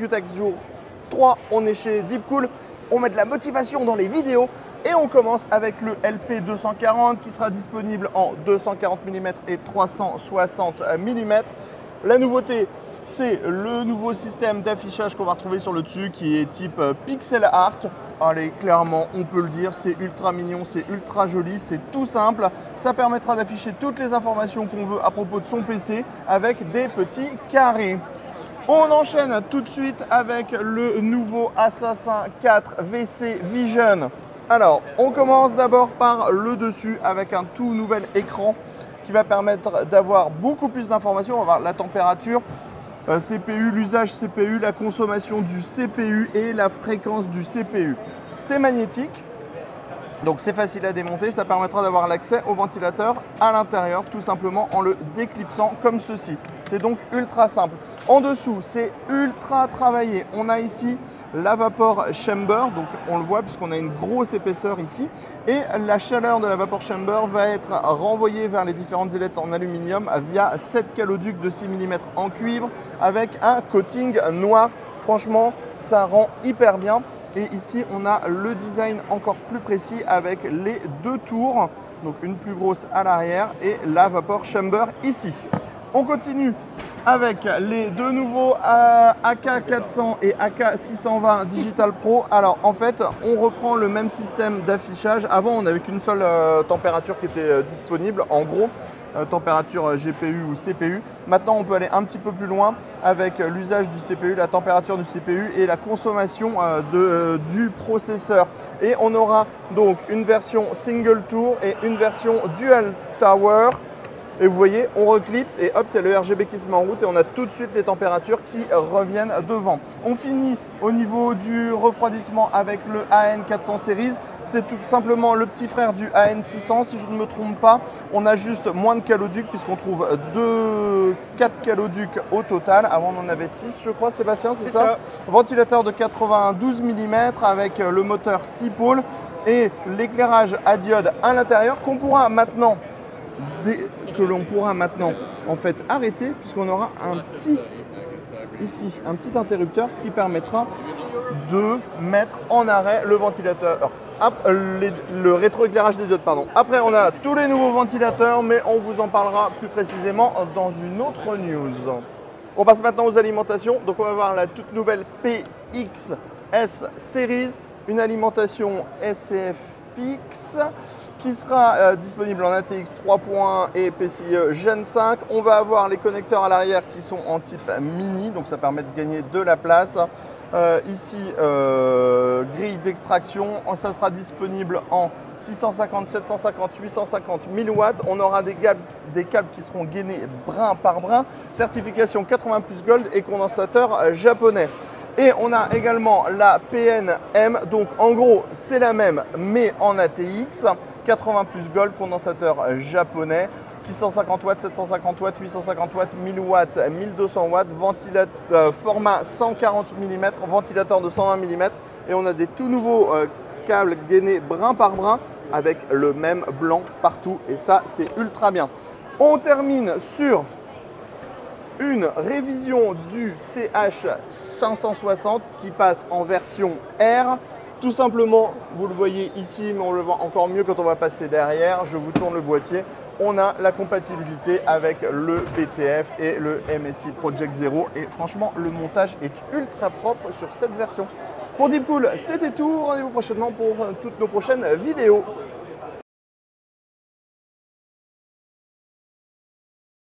Computex jour 3, on est chez Deepcool, on met de la motivation dans les vidéos et on commence avec le LP240 qui sera disponible en 240 mm et 360 mm. La nouveauté, c'est le nouveau système d'affichage qu'on va retrouver sur le dessus qui est type pixel art. Allez, clairement, on peut le dire, c'est ultra mignon, c'est ultra joli, c'est tout simple. Ça permettra d'afficher toutes les informations qu'on veut à propos de son PC avec des petits carrés. On enchaîne tout de suite avec le nouveau Assassin 4 VC Vision. Alors, on commence d'abord par le dessus avec un tout nouvel écran qui va permettre d'avoir beaucoup plus d'informations. On va voir la température, CPU, l'usage CPU, la consommation du CPU et la fréquence du CPU. C'est magnétique, donc c'est facile à démonter. Ça permettra d'avoir l'accès au ventilateur à l'intérieur, tout simplement en le déclipsant comme ceci. C'est donc ultra simple. En dessous, c'est ultra travaillé. On a ici la vapor chamber, donc on le voit puisqu'on a une grosse épaisseur ici. Et la chaleur de la vapor chamber va être renvoyée vers les différentes ailettes en aluminium via 7 caloducs de 6 mm en cuivre avec un coating noir. Franchement, ça rend hyper bien. Et ici, on a le design encore plus précis avec les deux tours, donc une plus grosse à l'arrière et la vapor chamber ici. On continue avec les deux nouveaux AK400 et AK620 Digital Pro. Alors en fait, on reprend le même système d'affichage. Avant, on n'avait qu'une seule température qui était disponible. En gros, température GPU ou CPU. Maintenant, on peut aller un petit peu plus loin avec l'usage du CPU, la température du CPU et la consommation du processeur. Et on aura donc une version single tour et une version dual tower. Et vous voyez, on reclipse et hop, il y a le RGB qui se met en route et on a tout de suite les températures qui reviennent devant. On finit au niveau du refroidissement avec le AN400 Series. C'est tout simplement le petit frère du AN600. Si je ne me trompe pas, on a juste moins de caloducs puisqu'on trouve 4 caloducs au total. Avant, on en avait 6, je crois, Sébastien, c'est ça? Ventilateur de 92 mm avec le moteur 6 pôles et l'éclairage à diode à l'intérieur qu'on pourra maintenant en fait arrêter puisqu'on aura un petit interrupteur qui permettra de mettre en arrêt le ventilateur, le rétroéclairage des diodes, pardon. Après, on a tous les nouveaux ventilateurs, mais on vous en parlera plus précisément dans une autre news. On passe maintenant aux alimentations. Donc, on va voir la toute nouvelle PXS Series, une alimentation SCFX qui sera disponible en ATX 3.1 et PCIe Gen 5. On va avoir les connecteurs à l'arrière qui sont en type mini, donc ça permet de gagner de la place. Ici, grille d'extraction, ça sera disponible en 650, 750, 850, 1000 watts. On aura des câbles qui seront gainés brin par brin, certification 80 plus Gold et condensateur japonais. Et on a également la PNM, donc en gros c'est la même mais en ATX, 80 plus Gold, condensateur japonais, 650 watts, 750 watts, 850 watts, 1000 watts, 1200 watts, ventilateur format 140 mm, ventilateur de 120 mm et on a des tout nouveaux câbles gainés brin par brin avec le même blanc partout et ça c'est ultra bien. On termine sur une révision du CH560 qui passe en version R. Tout simplement, vous le voyez ici, mais on le voit encore mieux quand on va passer derrière. Je vous tourne le boîtier. On a la compatibilité avec le BTF et le MSI Project Zero. Et franchement, le montage est ultra propre sur cette version. Pour Deepcool, c'était tout. Rendez-vous prochainement pour toutes nos prochaines vidéos.